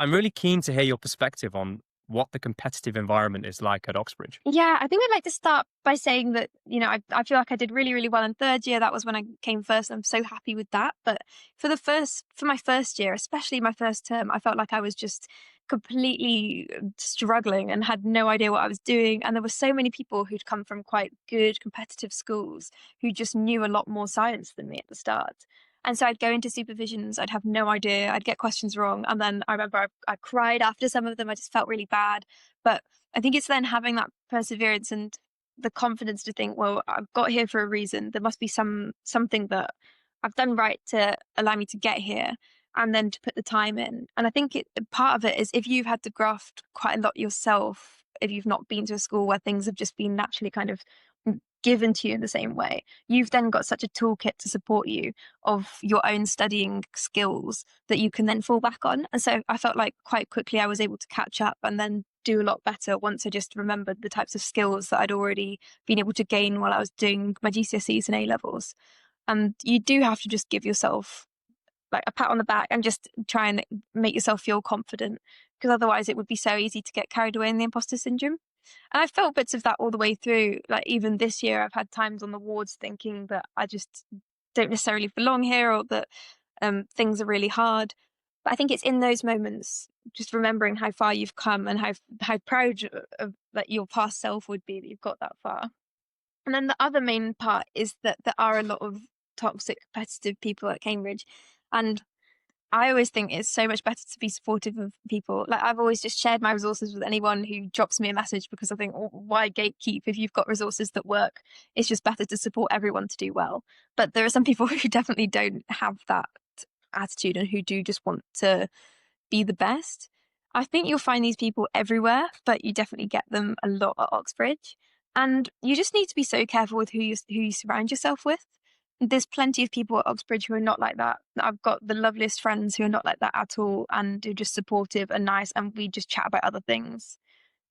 I'm really keen to hear your perspective on what the competitive environment is like at Oxbridge. Yeah, I think I'd like to start by saying that, I feel like I did really, really well in third year. That was when I came first. I'm so happy with that. But for my first year, especially my first term, I felt like I was just completely struggling and had no idea what I was doing. And there were so many people who'd come from quite good competitive schools who just knew a lot more science than me at the start. And so I'd go into supervisions, I'd have no idea, I'd get questions wrong. And then I remember I cried after some of them. I just felt really bad. But I think it's then having that perseverance and the confidence to think, well, I've got here for a reason. There must be something that I've done right to allow me to get here, and then to put the time in. And I think part of it is if you've had to graft quite a lot yourself, if you've not been to a school where things have just been naturally kind of given to you in the same way, you've then got such a toolkit to support you of your own studying skills that you can then fall back on. And so I felt like quite quickly I was able to catch up and then do a lot better once I just remembered the types of skills that I'd already been able to gain while I was doing my GCSEs and A levels. And you do have to just give yourself like a pat on the back and just try and make yourself feel confident, because otherwise it would be so easy to get carried away in the imposter syndrome. And I felt bits of that all the way through. Like even this year, I've had times on the wards thinking that I just don't necessarily belong here, or that things are really hard. But I think it's in those moments, just remembering how far you've come and how proud of that your past self would be that you've got that far. And then the other main part is that there are a lot of toxic, competitive people at Cambridge, and I always think it's so much better to be supportive of people. Like I've always just shared my resources with anyone who drops me a message, because I think, oh, why gatekeep if you've got resources that work? It's just better to support everyone to do well. But there are some people who definitely don't have that attitude and who do just want to be the best. I think you'll find these people everywhere, but you definitely get them a lot at Oxbridge. And you just need to be so careful with who you surround yourself with. There's plenty of people at Oxbridge who are not like that. I've got the loveliest friends who are not like that at all, and who are just supportive and nice, and we just chat about other things.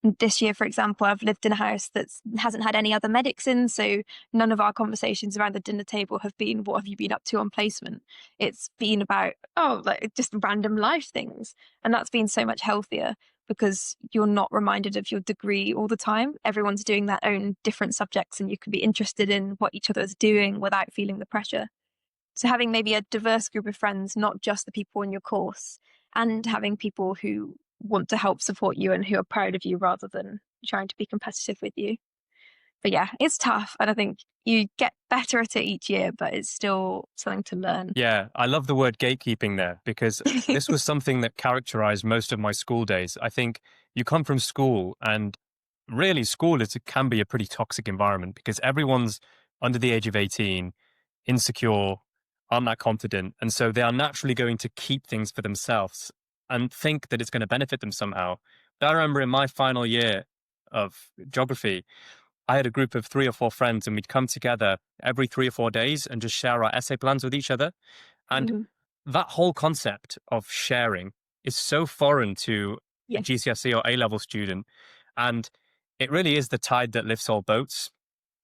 This year, for example, I've lived in a house that hasn't had any other medics in, so none of our conversations around the dinner table have been, what have you been up to on placement? It's been about, oh, like just random life things. And that's been so much healthier, because you're not reminded of your degree all the time. Everyone's doing their own different subjects, and you can be interested in what each other is doing without feeling the pressure. So having maybe a diverse group of friends, not just the people in your course, and having people who want to help support you and who are proud of you rather than trying to be competitive with you. But yeah, it's tough. And I think you get better at it each year, but it's still something to learn. Yeah, I love the word gatekeeping there, because this was something that characterized most of my school days. I think you come from school, and really school can be a pretty toxic environment, because everyone's under the age of 18, insecure, aren't that confident. And so they are naturally going to keep things for themselves and think that it's going to benefit them somehow. But I remember in my final year of geography, I had a group of 3 or 4 friends, and we'd come together every 3 or 4 days and just share our essay plans with each other. And Mhm. that whole concept of sharing is so foreign to a Yeah. GCSE or A level student. And it really is the tide that lifts all boats.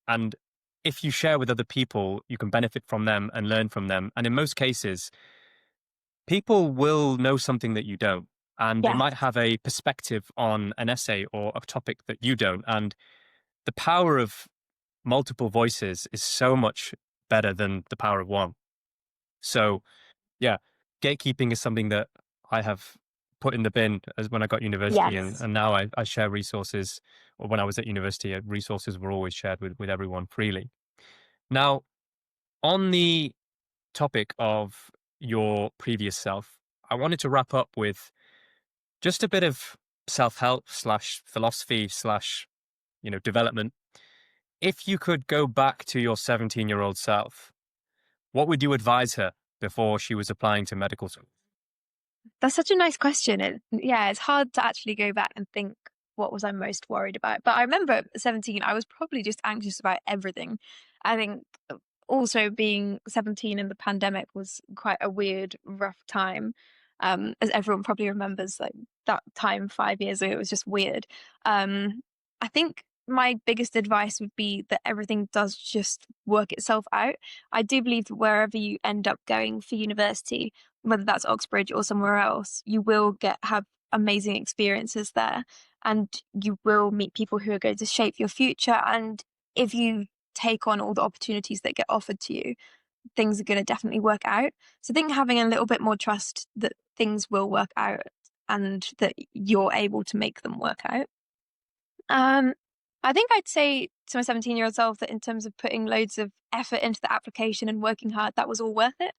And if you share with other people, you can benefit from them and learn from them. And in most cases, people will know something that you don't. And they Yeah. might have a perspective on an essay or a topic that you don't. And the power of multiple voices is so much better than the power of one. So, yeah, gatekeeping is something that I have put in the bin as when I got university, Yes. and now I share resources. Or when I was at university, resources were always shared with everyone freely. Now, on the topic of your previous self, I wanted to wrap up with just a bit of self-help slash philosophy slash, development. If you could go back to your 17-year-old self, what would you advise her before she was applying to medical school? That's such a nice question. Yeah, it's hard to actually go back and think what was I most worried about. But I remember at 17, I was probably just anxious about everything. I think also being 17 in the pandemic was quite a weird, rough time. As everyone probably remembers, like that time 5 years ago, it was just weird. I think my biggest advice would be that everything does just work itself out. I do believe that wherever you end up going for university, whether that's Oxbridge or somewhere else, you will have amazing experiences there, and you will meet people who are going to shape your future. And if you take on all the opportunities that get offered to you, things are going to definitely work out. So I think having a little bit more trust that things will work out and that you're able to make them work out. Um, I think I'd say to my 17-year-old self that in terms of putting loads of effort into the application and working hard, that was all worth it.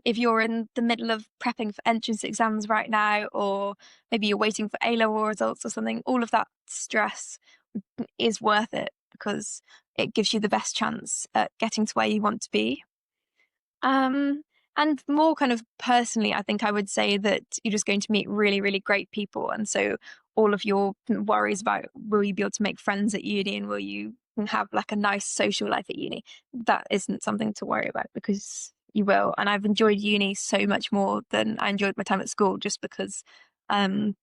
If you're in the middle of prepping for entrance exams right now, or maybe you're waiting for A-level results or something, all of that stress is worth it because it gives you the best chance at getting to where you want to be. Um, and more kind of personally, I think I would say that you're just going to meet really, really great people. And so all of your worries about will you be able to make friends at uni and will you have like a nice social life at uni, that isn't something to worry about because you will. And I've enjoyed uni so much more than I enjoyed my time at school just because um,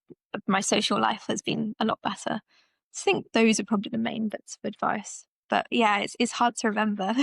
my social life has been a lot better. I think those are probably the main bits of advice. But yeah, it's hard to remember.